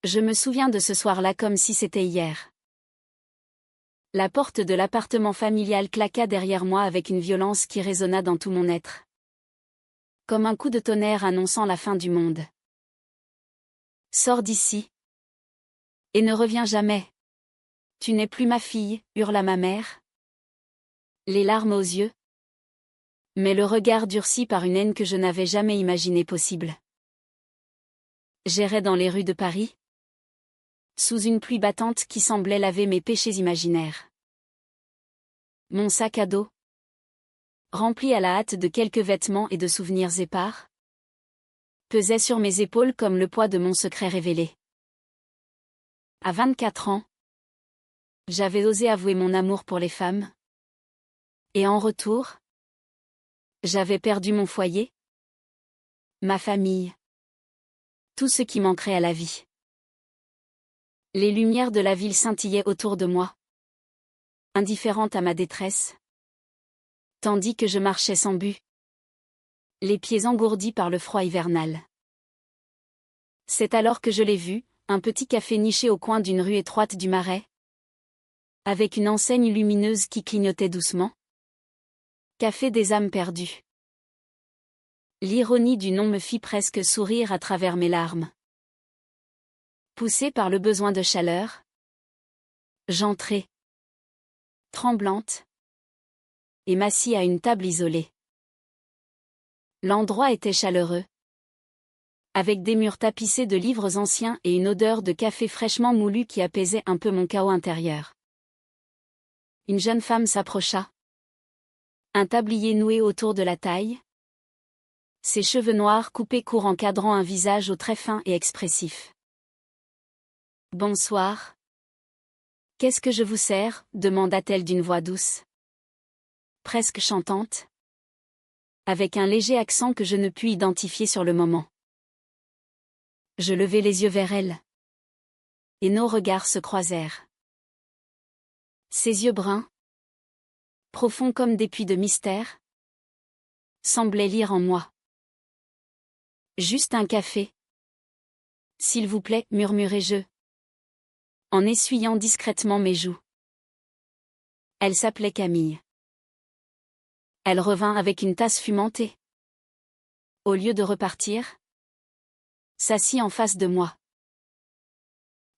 Je me souviens de ce soir-là comme si c'était hier. La porte de l'appartement familial claqua derrière moi avec une violence qui résonna dans tout mon être. Comme un coup de tonnerre annonçant la fin du monde. Sors d'ici. Et ne reviens jamais. Tu n'es plus ma fille, hurla ma mère. Les larmes aux yeux. Mais le regard durci par une haine que je n'avais jamais imaginé possible. J'errais dans les rues de Paris. Sous une pluie battante qui semblait laver mes péchés imaginaires. Mon sac à dos. Rempli à la hâte de quelques vêtements et de souvenirs épars. Pesait sur mes épaules comme le poids de mon secret révélé. À 24 ans. J'avais osé avouer mon amour pour les femmes. Et en retour, j'avais perdu mon foyer, ma famille, tout ce qui manquerait à la vie. Les lumières de la ville scintillaient autour de moi, indifférentes à ma détresse, tandis que je marchais sans but, les pieds engourdis par le froid hivernal. C'est alors que je l'ai vu, un petit café niché au coin d'une rue étroite du Marais, avec une enseigne lumineuse qui clignotait doucement. Café des âmes perdues. L'ironie du nom me fit presque sourire à travers mes larmes. Poussée par le besoin de chaleur, j'entrai, tremblante, et m'assis à une table isolée. L'endroit était chaleureux, avec des murs tapissés de livres anciens et une odeur de café fraîchement moulu qui apaisait un peu mon chaos intérieur. Une jeune femme s'approcha. Un tablier noué autour de la taille. Ses cheveux noirs coupés courts encadrant un visage aux traits fins et expressifs. « Bonsoir. Qu'est-ce que je vous sers ?» demanda-t-elle d'une voix douce. Presque chantante. Avec un léger accent que je ne pus identifier sur le moment. Je levai les yeux vers elle. Et nos regards se croisèrent. Ses yeux bruns, profonds comme des puits de mystère, semblaient lire en moi. Juste un café. S'il vous plaît, murmurai-je, en essuyant discrètement mes joues. Elle s'appelait Camille. Elle revint avec une tasse fumentée. Au lieu de repartir, s'assit en face de moi.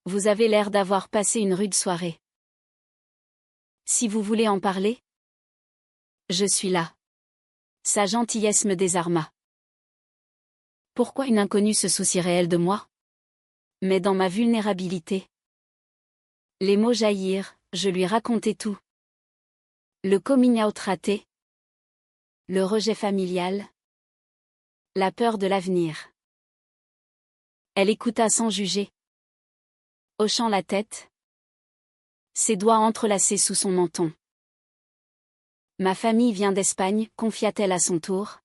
Vous avez l'air d'avoir passé une rude soirée. Si vous voulez en parler, je suis là. Sa gentillesse me désarma. Pourquoi une inconnue se soucierait-elle de moi? Mais dans ma vulnérabilité. Les mots jaillirent, je lui racontai tout. Le coming out raté. Le rejet familial. La peur de l'avenir. Elle écouta sans juger. Hochant la tête. Ses doigts entrelacés sous son menton. Ma famille vient d'Espagne, confia-t-elle à son tour.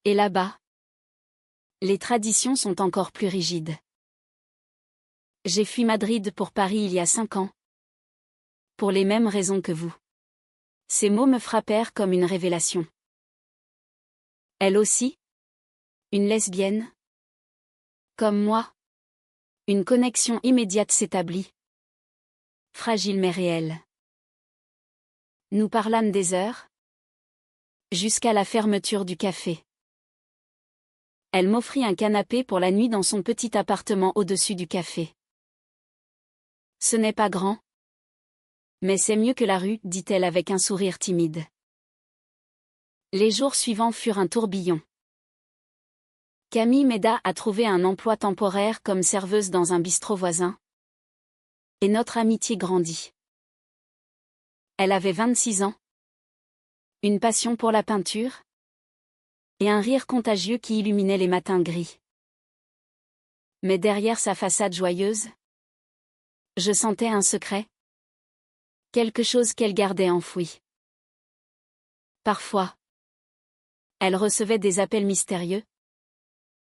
Et là-bas, les traditions sont encore plus rigides. J'ai fui Madrid pour Paris il y a 5 ans. Pour les mêmes raisons que vous. Ces mots me frappèrent comme une révélation. Elle aussi? Une lesbienne? Comme moi? Une connexion immédiate s'établit. Fragile mais réelle. Nous parlâmes des heures. Jusqu'à la fermeture du café. Elle m'offrit un canapé pour la nuit dans son petit appartement au-dessus du café. Ce n'est pas grand. Mais c'est mieux que la rue, dit-elle avec un sourire timide. Les jours suivants furent un tourbillon. Camille m'aida à trouver un emploi temporaire comme serveuse dans un bistrot voisin. Et notre amitié grandit. Elle avait 26 ans. Une passion pour la peinture. Et un rire contagieux qui illuminait les matins gris. Mais derrière sa façade joyeuse, je sentais un secret. Quelque chose qu'elle gardait enfoui. Parfois, elle recevait des appels mystérieux,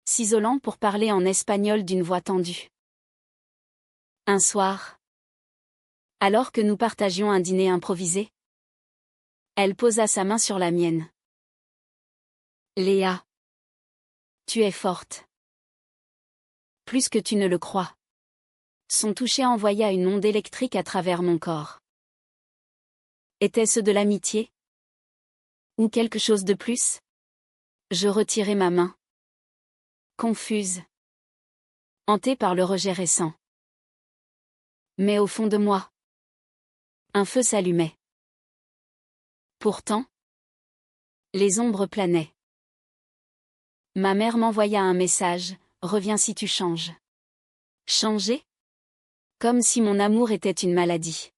s'isolant pour parler en espagnol d'une voix tendue. Un soir, alors que nous partagions un dîner improvisé, elle posa sa main sur la mienne. Léa, tu es forte. Plus que tu ne le crois. Son toucher envoya une onde électrique à travers mon corps. Était-ce de l'amitié? Ou quelque chose de plus? Je retirai ma main. Confuse. Hantée par le rejet récent. Mais au fond de moi, un feu s'allumait. Pourtant, les ombres planaient. Ma mère m'envoya un message, reviens si tu changes. Changer? Comme si mon amour était une maladie.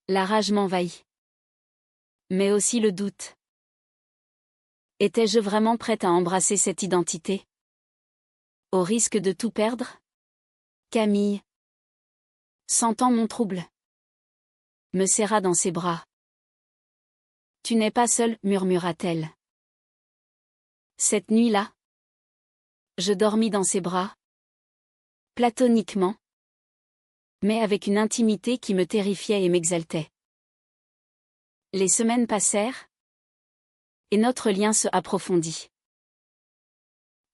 La rage m'envahit. Mais aussi le doute. Étais-je vraiment prête à embrasser cette identité? Au risque de tout perdre? Camille, sentant mon trouble, me serra dans ses bras. Tu n'es pas seule, murmura-t-elle. Cette nuit-là, je dormis dans ses bras, platoniquement, mais avec une intimité qui me terrifiait et m'exaltait. Les semaines passèrent, et notre lien se approfondit.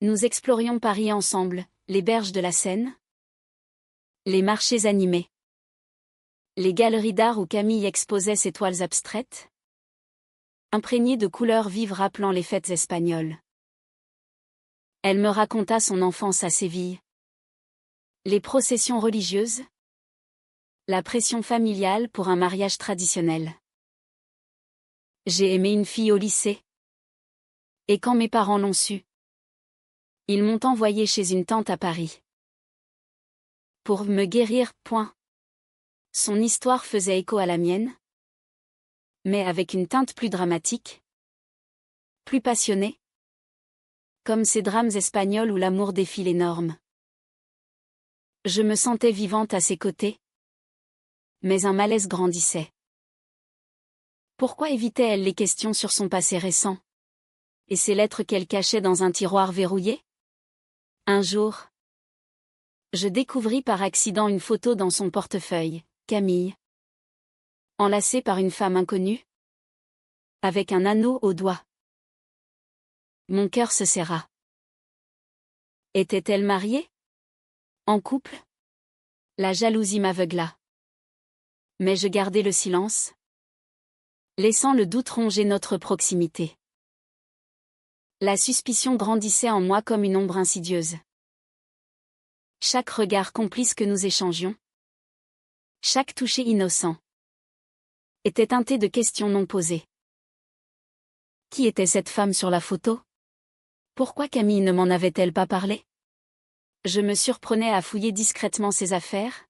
Nous explorions Paris ensemble, les berges de la Seine, les marchés animés, les galeries d'art où Camille exposait ses toiles abstraites, imprégnées de couleurs vives rappelant les fêtes espagnoles. Elle me raconta son enfance à Séville, les processions religieuses, la pression familiale pour un mariage traditionnel. J'ai aimé une fille au lycée. Et quand mes parents l'ont su, ils m'ont envoyé chez une tante à Paris. Pour me guérir, point. Son histoire faisait écho à la mienne, mais avec une teinte plus dramatique, plus passionnée, comme ces drames espagnols où l'amour défie les normes. Je me sentais vivante à ses côtés, mais un malaise grandissait. Pourquoi évitait-elle les questions sur son passé récent? Et ces lettres qu'elle cachait dans un tiroir verrouillé? Un jour, je découvris par accident une photo dans son portefeuille, Camille. Enlacée par une femme inconnue, avec un anneau au doigt. Mon cœur se serra. Était-elle mariée? En couple? La jalousie m'aveugla. Mais je gardai le silence, laissant le doute ronger notre proximité. La suspicion grandissait en moi comme une ombre insidieuse. Chaque regard complice que nous échangions, chaque toucher innocent, était teinté de questions non posées. Qui était cette femme sur la photo? Pourquoi Camille ne m'en avait-elle pas parlé? Je me surprenais à fouiller discrètement ses affaires,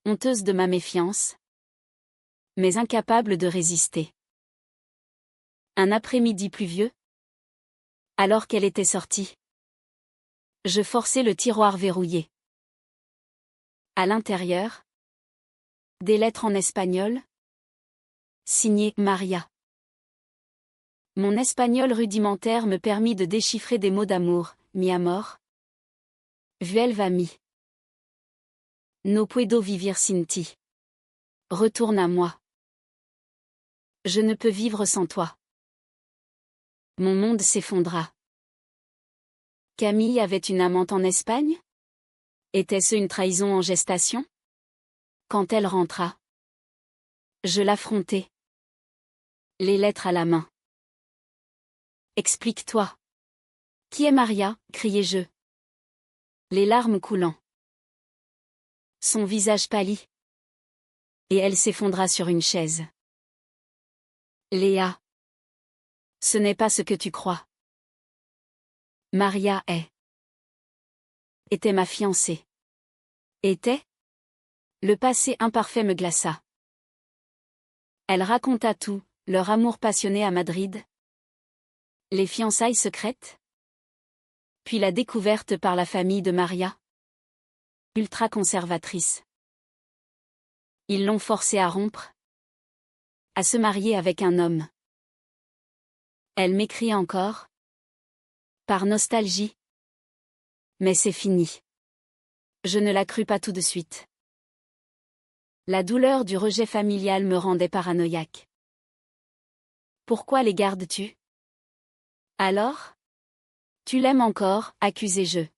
honteuse de ma méfiance, mais incapable de résister. Un après-midi pluvieux, alors qu'elle était sortie, je forçai le tiroir verrouillé. À l'intérieur, des lettres en espagnol, signées Maria. Mon espagnol rudimentaire me permit de déchiffrer des mots d'amour, mi amor, vuelva a mí. No puedo vivir sin ti. Retourne à moi. Je ne peux vivre sans toi. Mon monde s'effondra. Camille avait une amante en Espagne? Était-ce une trahison en gestation? Quand elle rentra, je l'affrontai, les lettres à la main. Explique-toi. Qui est Maria? Criai-je. Les larmes coulant. Son visage pâlit. Et elle s'effondra sur une chaise. Léa. Ce n'est pas ce que tu crois. Maria était ma fiancée. Était? Le passé imparfait me glaça. Elle raconta tout, leur amour passionné à Madrid, les fiançailles secrètes, puis la découverte par la famille de Maria, ultra-conservatrice. Ils l'ont forcée à rompre, à se marier avec un homme. Elle m'écrit encore, par nostalgie. Mais c'est fini. Je ne la crus pas tout de suite. La douleur du rejet familial me rendait paranoïaque. Pourquoi les gardes-tu? Alors? Tu l'aimes encore, accusai-je.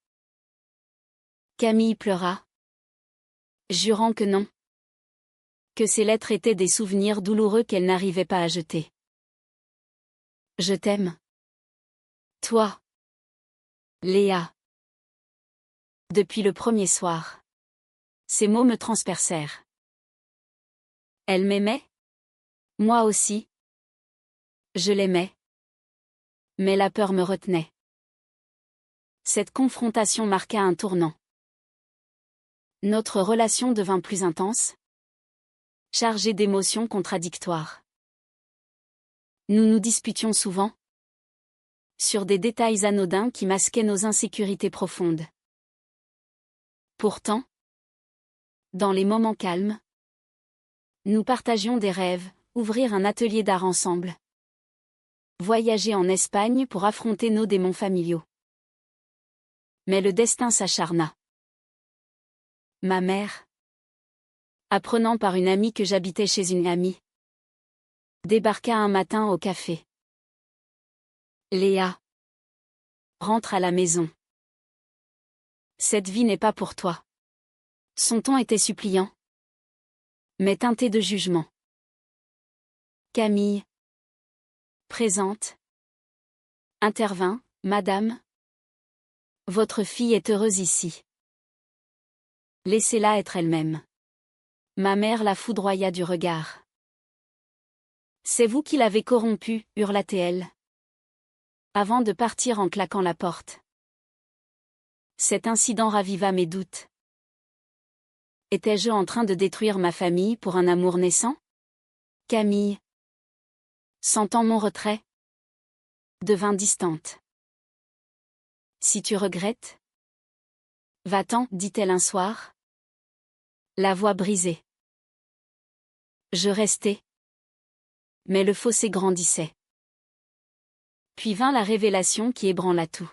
Camille pleura, jurant que non. Que ces lettres étaient des souvenirs douloureux qu'elle n'arrivait pas à jeter. Je t'aime. Toi. Léa. Depuis le premier soir. Ces mots me transpercèrent. Elle m'aimait? Moi aussi. Je l'aimais. Mais la peur me retenait. Cette confrontation marqua un tournant. Notre relation devint plus intense, chargée d'émotions contradictoires. Nous nous disputions souvent, sur des détails anodins qui masquaient nos insécurités profondes. Pourtant, dans les moments calmes, nous partagions des rêves, ouvrir un atelier d'art ensemble, voyager en Espagne pour affronter nos démons familiaux. Mais le destin s'acharna. Ma mère, apprenant par une amie que j'habitais chez une amie, débarqua un matin au café. Léa, rentre à la maison. Cette vie n'est pas pour toi. Son ton était suppliant, mais teinté de jugement. Camille, présente, intervint, Madame. Votre fille est heureuse ici. Laissez-la être elle-même. Ma mère la foudroya du regard. C'est vous qui l'avez corrompue, hurla-t-elle, avant de partir en claquant la porte. Cet incident raviva mes doutes. Étais-je en train de détruire ma famille pour un amour naissant? Camille, sentant mon retrait, devint distante. Si tu regrettes, va-t'en, dit-elle un soir, la voix brisée. Je restai. Mais le fossé grandissait. Puis vint la révélation qui ébranla tout.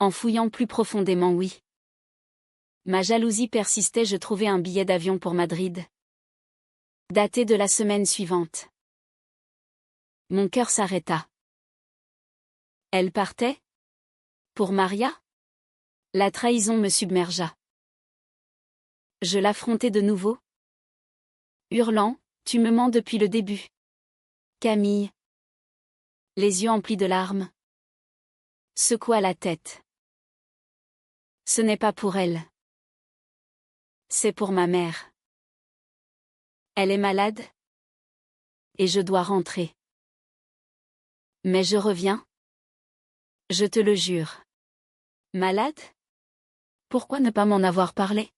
En fouillant plus profondément, oui. Ma jalousie persistait, je trouvai un billet d'avion pour Madrid, daté de la semaine suivante. Mon cœur s'arrêta. Elle partait? Pour Maria? La trahison me submergea. Je l'affrontai de nouveau, hurlant, tu me mens depuis le début. Camille, les yeux emplis de larmes, secoua la tête. Ce n'est pas pour elle. C'est pour ma mère. Elle est malade, et je dois rentrer. Mais je reviens. Je te le jure. Malade? Pourquoi ne pas m'en avoir parlé?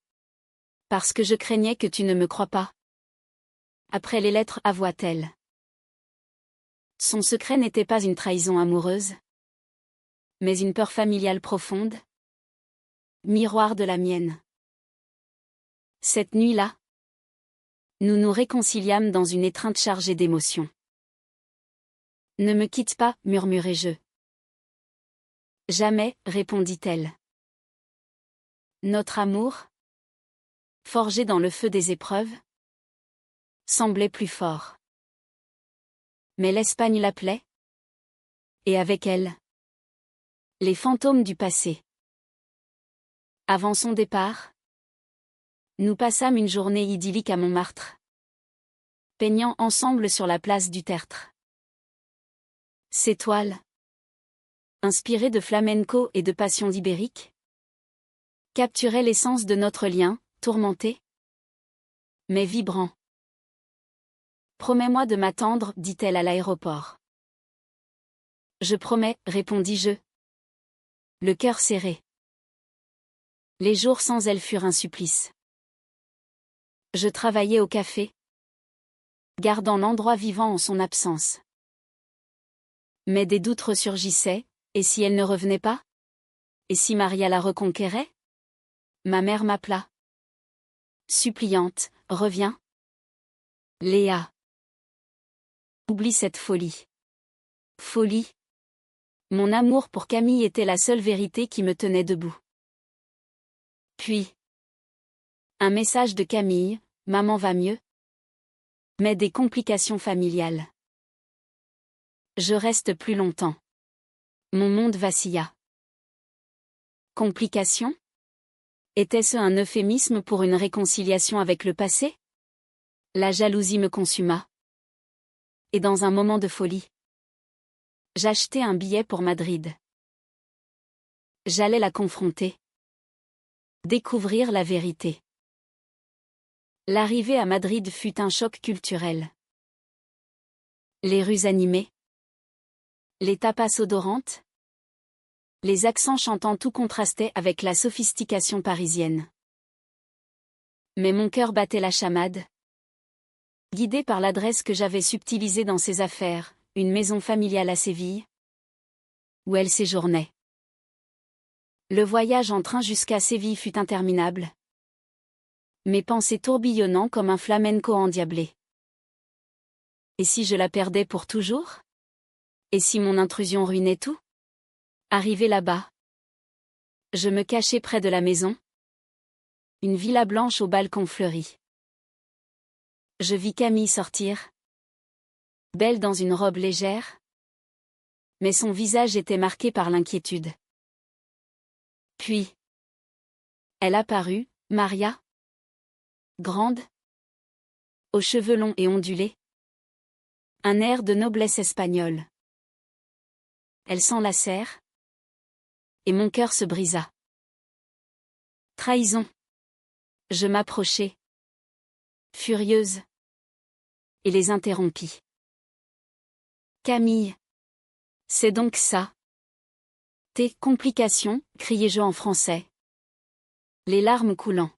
Parce que je craignais que tu ne me crois pas. Après les lettres, avoua-t-elle. Son secret n'était pas une trahison amoureuse, mais une peur familiale profonde, miroir de la mienne. Cette nuit-là, nous nous réconciliâmes dans une étreinte chargée d'émotions. Ne me quitte pas, murmurai-je. Jamais, répondit-elle. Notre amour, forgé dans le feu des épreuves, semblait plus fort. Mais l'Espagne l'appelait, et avec elle, les fantômes du passé. Avant son départ, nous passâmes une journée idyllique à Montmartre, peignant ensemble sur la place du Tertre. Ces toiles, inspirées de flamenco et de passions ibériques, capturaient l'essence de notre lien, tourmenté, mais vibrant. Promets-moi de m'attendre, dit-elle à l'aéroport. Je promets, répondis-je, le cœur serré. Les jours sans elle furent un supplice. Je travaillais au café, gardant l'endroit vivant en son absence. Mais des doutes ressurgissaient, et si elle ne revenait pas? Et si Maria la reconquérait? Ma mère m'appela. Suppliante, reviens. Léa. Oublie cette folie. Folie. Mon amour pour Camille était la seule vérité qui me tenait debout. Puis, un message de Camille, maman va mieux. Mais des complications familiales. Je reste plus longtemps. Mon monde vacilla. Complications? Était-ce un euphémisme pour une réconciliation avec le passé? La jalousie me consuma. Et dans un moment de folie, j'achetai un billet pour Madrid. J'allais la confronter. Découvrir la vérité. L'arrivée à Madrid fut un choc culturel. Les rues animées. Les tapas odorantes. Les accents chantants, tout contrastait avec la sophistication parisienne. Mais mon cœur battait la chamade. Guidé par l'adresse que j'avais subtilisée dans ses affaires, une maison familiale à Séville, où elle séjournait. Le voyage en train jusqu'à Séville fut interminable. Mes pensées tourbillonnant comme un flamenco endiablé. Et si je la perdais pour toujours? Et si mon intrusion ruinait tout? Arrivé là-bas, je me cachai près de la maison. Une villa blanche au balcon fleuri. Je vis Camille sortir. Belle dans une robe légère. Mais son visage était marqué par l'inquiétude. Puis, elle apparut, Maria. Grande. Aux cheveux longs et ondulés. Un air de noblesse espagnole. Elle s'enlacèrent. Et mon cœur se brisa. Trahison. Je m'approchai. Furieuse. Et les interrompis. Camille. C'est donc ça. Tes complications, criai-je en français. Les larmes coulant.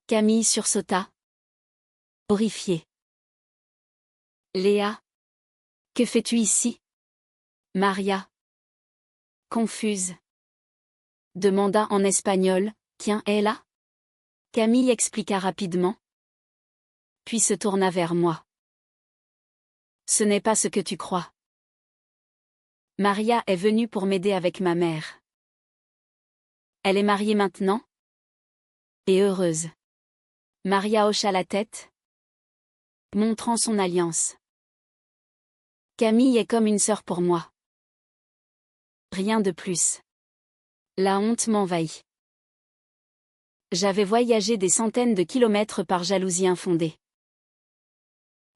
Camille sursauta. Horrifiée. Léa. Que fais-tu ici? Maria. Confuse. Demanda en espagnol, Qu'ien est là? Camille expliqua rapidement. Puis se tourna vers moi. Ce n'est pas ce que tu crois. Maria est venue pour m'aider avec ma mère. Elle est mariée maintenant? Et heureuse. Maria hocha la tête, montrant son alliance. Camille est comme une sœur pour moi. Rien de plus. La honte m'envahit. J'avais voyagé des centaines de kilomètres par jalousie infondée.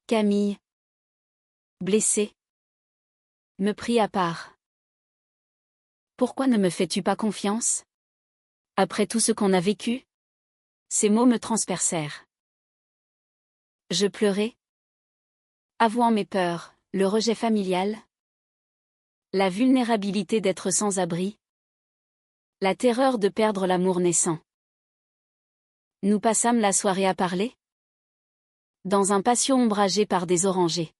Camille, blessée, me prit à part. Pourquoi ne me fais-tu pas confiance? Après tout ce qu'on a vécu? Ces mots me transpercèrent. Je pleurai, avouant mes peurs, le rejet familial, la vulnérabilité d'être sans abri, la terreur de perdre l'amour naissant. Nous passâmes la soirée à parler, dans un patio ombragé par des orangers.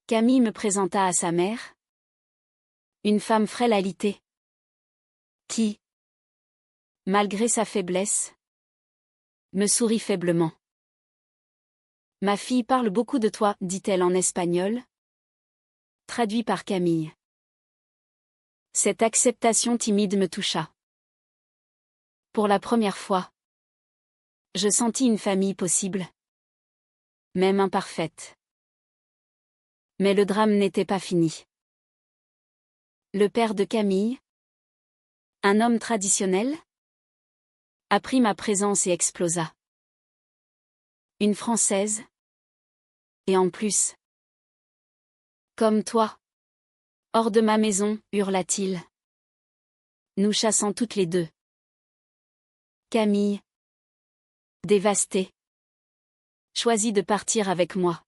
Camille me présenta à sa mère, une femme frêle alitée, qui, malgré sa faiblesse, me sourit faiblement. Ma fille parle beaucoup de toi, dit-elle en espagnol, traduit par Camille. Cette acceptation timide me toucha. Pour la première fois, je sentis une famille possible, même imparfaite. Mais le drame n'était pas fini. Le père de Camille, un homme traditionnel, apprit ma présence et explosa. Une Française. Et en plus. Comme toi. Hors de ma maison, hurla-t-il. Nous chassant toutes les deux. Camille. Dévastée. Choisit de partir avec moi.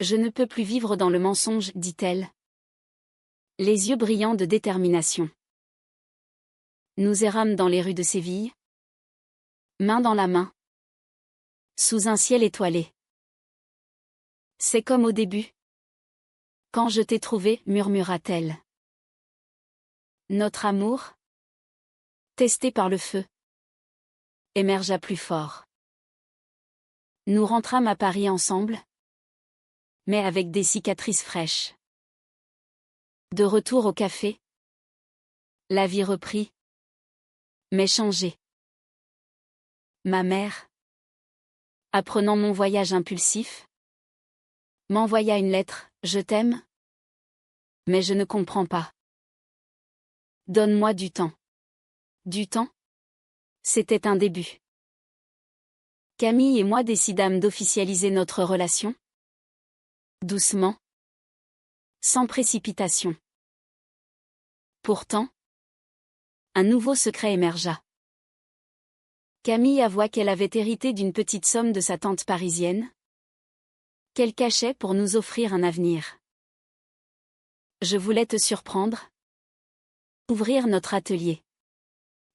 Je ne peux plus vivre dans le mensonge, dit-elle. Les yeux brillants de détermination. Nous errâmes dans les rues de Séville. Main dans la main. Sous un ciel étoilé. C'est comme au début. Quand je t'ai trouvé, murmura-t-elle. Notre amour, testé par le feu, émergea plus fort. Nous rentrâmes à Paris ensemble, mais avec des cicatrices fraîches. De retour au café, la vie reprit, mais changée. Ma mère, apprenant mon voyage impulsif, m'envoya une lettre, je t'aime, mais je ne comprends pas. Donne-moi du temps. Du temps. C'était un début. Camille et moi décidâmes d'officialiser notre relation. Doucement. Sans précipitation. Pourtant, un nouveau secret émergea. Camille avoua qu'elle avait hérité d'une petite somme de sa tante parisienne, qu'elle cachait pour nous offrir un avenir. Je voulais te surprendre. Ouvrir notre atelier.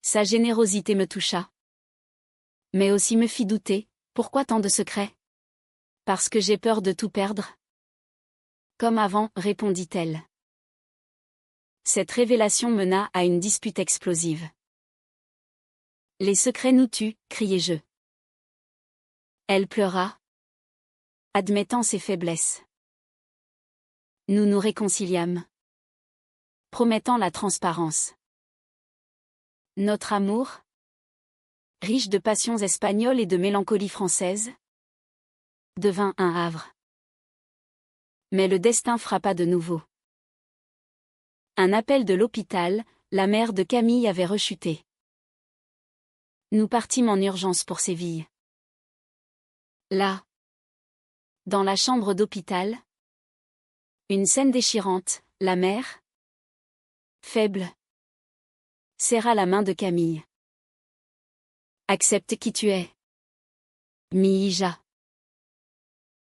Sa générosité me toucha. Mais aussi me fit douter, pourquoi tant de secrets? Parce que j'ai peur de tout perdre. Comme avant, répondit-elle. Cette révélation mena à une dispute explosive. Les secrets nous tuent, criai-je. Elle pleura, admettant ses faiblesses. Nous nous réconciliâmes, promettant la transparence. Notre amour, riche de passions espagnoles et de mélancolie française, devint un havre. Mais le destin frappa de nouveau. Un appel de l'hôpital, la mère de Camille avait rechuté. Nous partîmes en urgence pour Séville. Là, dans la chambre d'hôpital, une scène déchirante, la mère, faible, serra la main de Camille. Accepte qui tu es, Mija.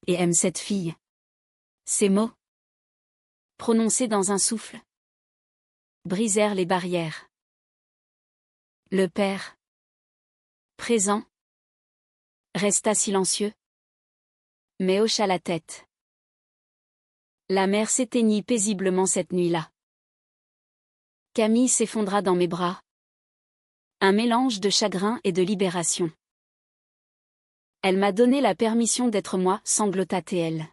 Et aime cette fille. Ces mots, prononcés dans un souffle, brisèrent les barrières. Le père, présent, resta silencieux, mais hocha la tête. La mère s'éteignit paisiblement cette nuit-là. Camille s'effondra dans mes bras. Un mélange de chagrin et de libération. Elle m'a donné la permission d'être moi, sanglota-t-elle.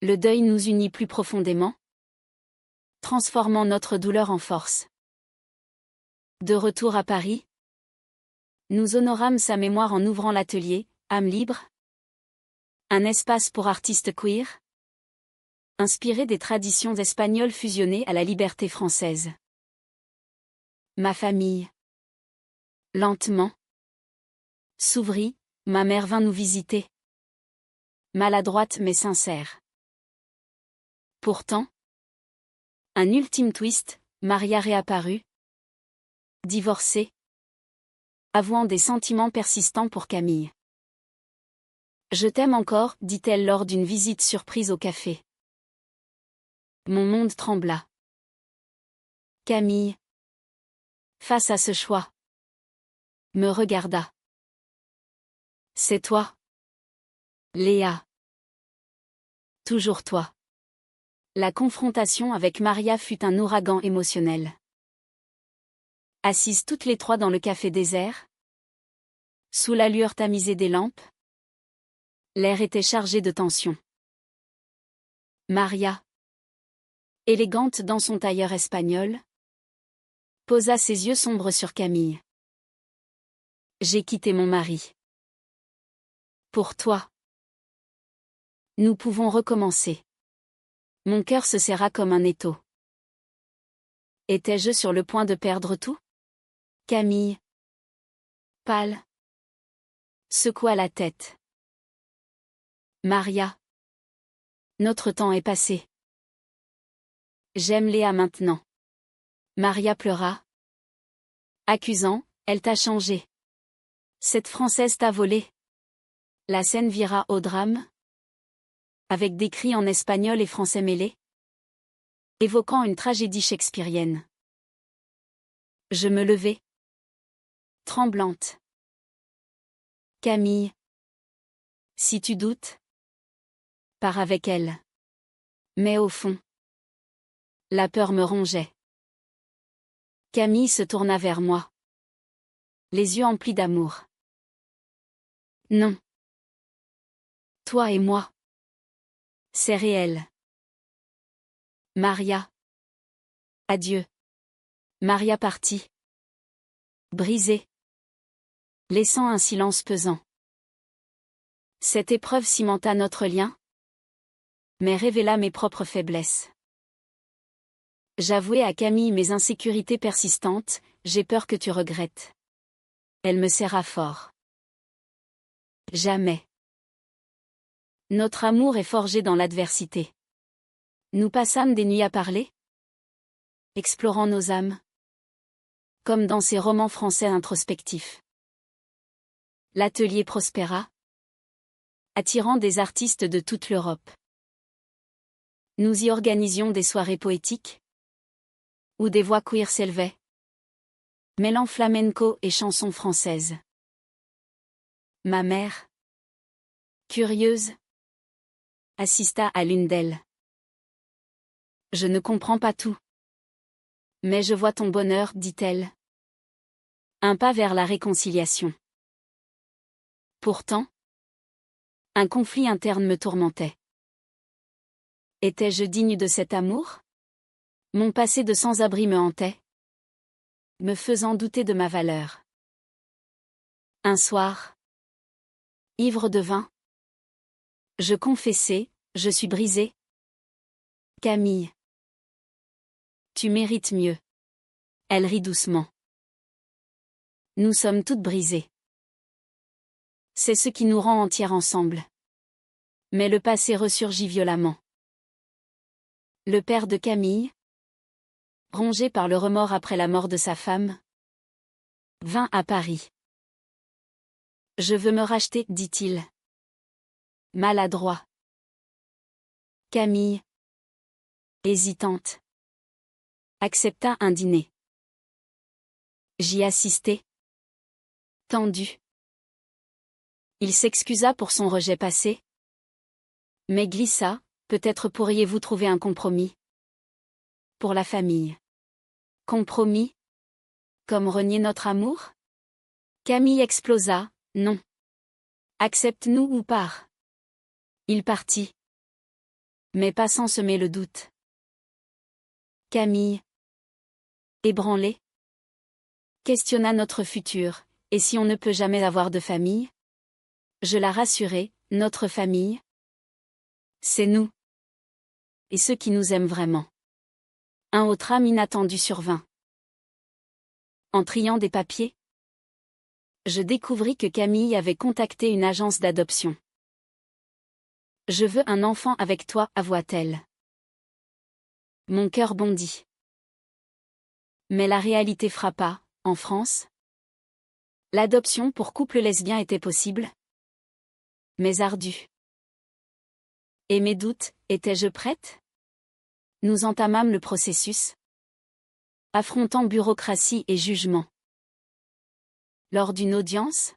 Le deuil nous unit plus profondément, transformant notre douleur en force. De retour à Paris, nous honorâmes sa mémoire en ouvrant l'atelier, âme libre, un espace pour artistes queer, inspiré des traditions espagnoles fusionnées à la liberté française. Ma famille, lentement, s'ouvrit, ma mère vint nous visiter. Maladroite mais sincère. Pourtant, un ultime twist, Maria réapparut, divorcée, avouant des sentiments persistants pour Camille. Je t'aime encore, dit-elle lors d'une visite surprise au café. Mon monde trembla. Camille, face à ce choix, me regarda. C'est toi, Léa. Toujours toi. La confrontation avec Maria fut un ouragan émotionnel. Assises toutes les trois dans le café désert, sous la lueur tamisée des lampes, l'air était chargé de tension. Maria, élégante dans son tailleur espagnol, posa ses yeux sombres sur Camille. J'ai quitté mon mari. Pour toi. Nous pouvons recommencer. Mon cœur se serra comme un étau. Étais-je sur le point de perdre tout? Camille, pâle, secoua la tête. Maria, notre temps est passé. J'aime Léa maintenant. Maria pleura, accusant, elle t'a changé. Cette Française t'a volé. La scène vira au drame, avec des cris en espagnol et français mêlés, évoquant une tragédie shakespearienne. Je me levai, tremblante. Camille, si tu doutes, pars avec elle. Mais au fond, la peur me rongeait. Camille se tourna vers moi, les yeux emplis d'amour. Non. Toi et moi. C'est réel. Maria. Adieu. Maria partit. Brisée. Laissant un silence pesant. Cette épreuve cimenta notre lien, mais révéla mes propres faiblesses. J'avouai à Camille mes insécurités persistantes, j'ai peur que tu regrettes. Elle me serra fort. Jamais. Notre amour est forgé dans l'adversité. Nous passâmes des nuits à parler, explorant nos âmes, comme dans ces romans français introspectifs. L'atelier prospéra, attirant des artistes de toute l'Europe. Nous y organisions des soirées poétiques, où des voix queer s'élevaient, mêlant flamenco et chansons françaises. Ma mère, curieuse, assista à l'une d'elles. Je ne comprends pas tout. Mais je vois ton bonheur, dit-elle. Un pas vers la réconciliation. Pourtant, un conflit interne me tourmentait. Étais-je digne de cet amour? Mon passé de sans-abri me hantait, me faisant douter de ma valeur. Un soir, ivre de vin, je confessai, je suis brisée. Camille, tu mérites mieux. Elle rit doucement. Nous sommes toutes brisées. C'est ce qui nous rend entières ensemble. Mais le passé ressurgit violemment. Le père de Camille, rongé par le remords après la mort de sa femme, vint à Paris. Je veux me racheter, dit-il. Maladroit. Camille, hésitante, accepta un dîner. J'y assistai. Tendu. Il s'excusa pour son rejet passé, mais glissa, peut-être pourriez-vous trouver un compromis. Pour la famille. Compromis? Comme renier notre amour? Camille explosa, non. Accepte-nous ou pars. Il partit. Mais pas sans semer le doute. Camille, ébranlée, questionna notre futur, et si on ne peut jamais avoir de famille? Je la rassurai, notre famille, c'est nous. Et ceux qui nous aiment vraiment. Un autre âme inattendu survint. En triant des papiers, je découvris que Camille avait contacté une agence d'adoption. Je veux un enfant avec toi, avoua-t-elle. Mon cœur bondit. Mais la réalité frappa, en France. L'adoption pour couple lesbien était possible, mais ardue. Et mes doutes, étais-je prête? Nous entamâmes le processus, affrontant bureaucratie et jugement. Lors d'une audience,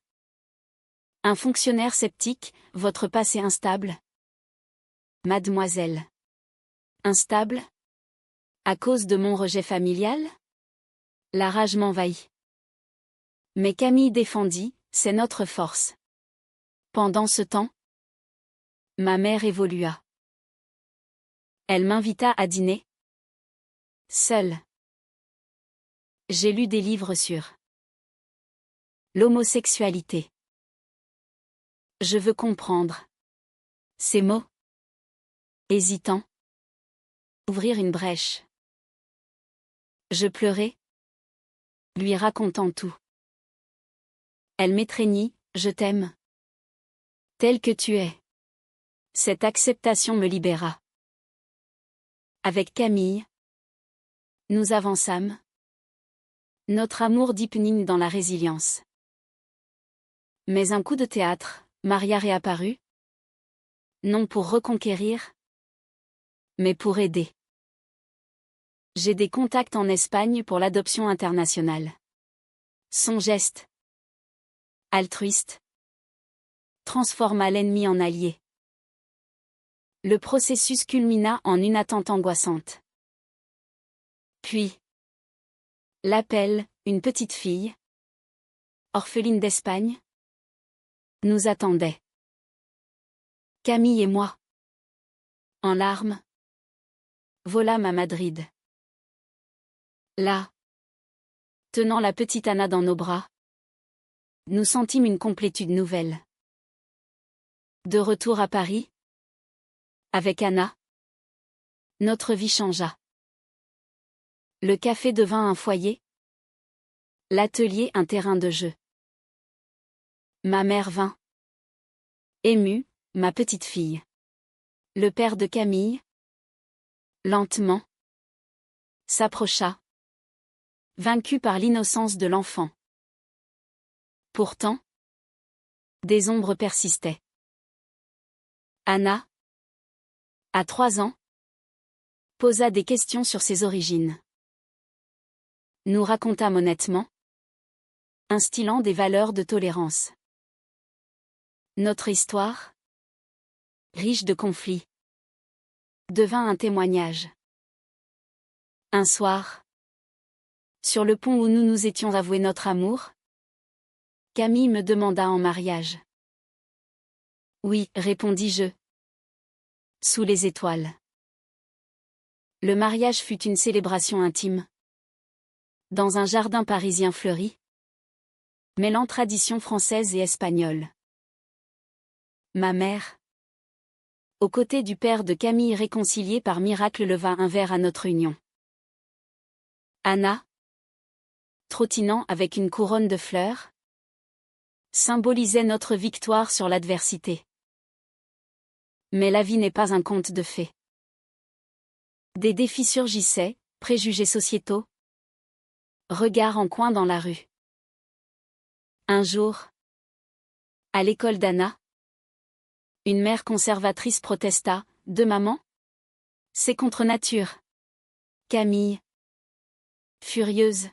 un fonctionnaire sceptique, votre passé instable. Mademoiselle. Instable? À cause de mon rejet familial? La rage m'envahit. Mais Camille défendit, c'est notre force. Pendant ce temps, ma mère évolua. Elle m'invita à dîner. Seule. J'ai lu des livres sur l'homosexualité. Je veux comprendre. Ces mots. Hésitant. Ouvrir une brèche. Je pleurai, lui racontant tout. Elle m'étreignit, je t'aime. Tel que tu es. Cette acceptation me libéra. Avec Camille, nous avançâmes. Notre amour deepening dans la résilience. Mais un coup de théâtre, Maria réapparut. Non pour reconquérir, mais pour aider. J'ai des contacts en Espagne pour l'adoption internationale. Son geste, altruiste, transforma l'ennemi en allié. Le processus culmina en une attente angoissante. Puis, l'appel, une petite fille, orpheline d'Espagne, nous attendait. Camille et moi, en larmes, volâmes à Madrid. Là, tenant la petite Anna dans nos bras, nous sentîmes une complétude nouvelle. De retour à Paris, avec Anna, notre vie changea. Le café devint un foyer, L'atelier, un terrain de jeu. Ma mère vint. Émue, ma petite fille. Le père de Camille, lentement, s'approcha, vaincu par l'innocence de l'enfant. Pourtant, des ombres persistaient. Anna, à 3 ans, posa des questions sur ses origines. Nous racontâmes honnêtement, instillant des valeurs de tolérance. Notre histoire, riche de conflits, devint un témoignage. Un soir, sur le pont où nous nous étions avoués notre amour, Camille me demanda en mariage. Oui, répondis-je. Sous les étoiles. Le mariage fut une célébration intime. Dans un jardin parisien fleuri, mêlant tradition française et espagnole. Ma mère, aux côtés du père de Camille réconcilié par miracle, leva un verre à notre union. Anna, trottinant avec une couronne de fleurs, symbolisait notre victoire sur l'adversité. Mais la vie n'est pas un conte de fées. Des défis surgissaient, préjugés sociétaux, regards en coin dans la rue. Un jour, à l'école d'Anna, une mère conservatrice protesta, « De maman ? C'est contre nature. » Camille, furieuse,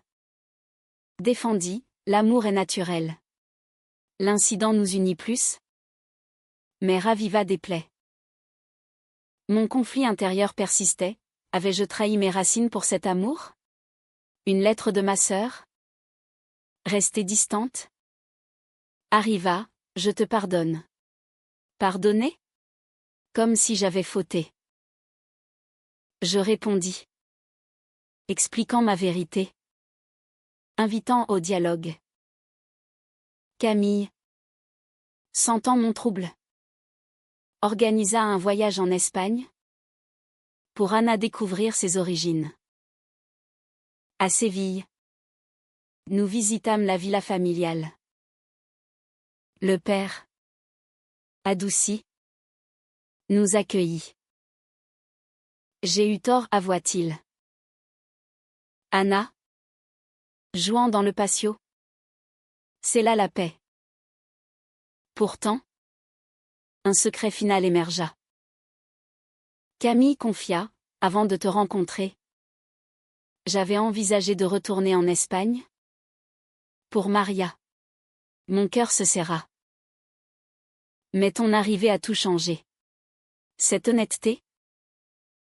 défendit, « L'amour est naturel. » L'incident nous unit plus, mais raviva des plaies. Mon conflit intérieur persistait. Avais-je trahi mes racines pour cet amour? Une lettre de ma sœur, restée distante, arriva, « Je te pardonne. » Pardonner? Comme si j'avais fauté. Je répondis, expliquant ma vérité, invitant au dialogue. Camille, sentant mon trouble, organisa un voyage en Espagne, pour Anna découvrir ses origines. À Séville, nous visitâmes la villa familiale. Le père, adouci, nous accueillit. J'ai eu tort, avoua-t-il. Anna, jouant dans le patio, c'est là la paix. Pourtant, un secret final émergea. Camille confia, « Avant de te rencontrer, j'avais envisagé de retourner en Espagne. Pour Maria. » Mon cœur se serra. Mais ton arrivée a tout changé. Cette honnêteté,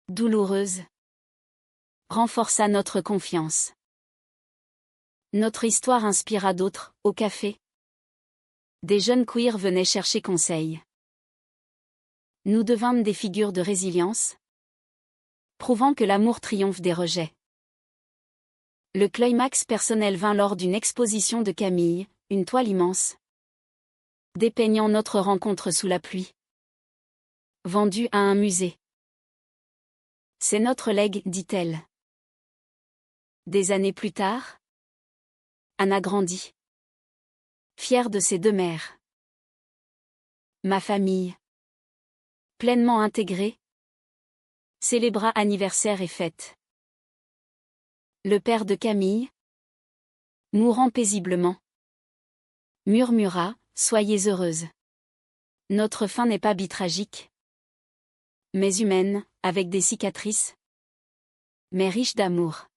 douloureuse, renforça notre confiance. Notre histoire inspira d'autres, au café. Des jeunes queers venaient chercher conseil. Nous devînmes des figures de résilience, prouvant que l'amour triomphe des rejets. Le climax personnel vint lors d'une exposition de Camille, une toile immense, dépeignant notre rencontre sous la pluie. Vendue à un musée. C'est notre legs, dit-elle. Des années plus tard, Anna grandit, fière de ses 2 mères. Ma famille, pleinement intégrée, célébra anniversaire et fête. Le père de Camille, mourant paisiblement, murmura, « Soyez heureuse. Notre fin n'est pas bitragique, mais humaine, avec des cicatrices, mais riche d'amour. »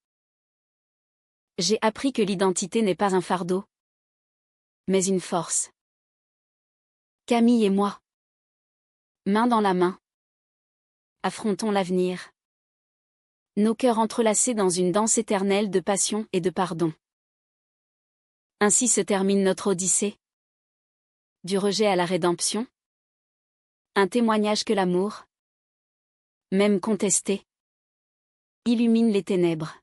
J'ai appris que l'identité n'est pas un fardeau, mais une force. Camille et moi, main dans la main, affrontons l'avenir. Nos cœurs entrelacés dans une danse éternelle de passion et de pardon. Ainsi se termine notre odyssée. Du rejet à la rédemption. Un témoignage que l'amour, même contesté, illumine les ténèbres.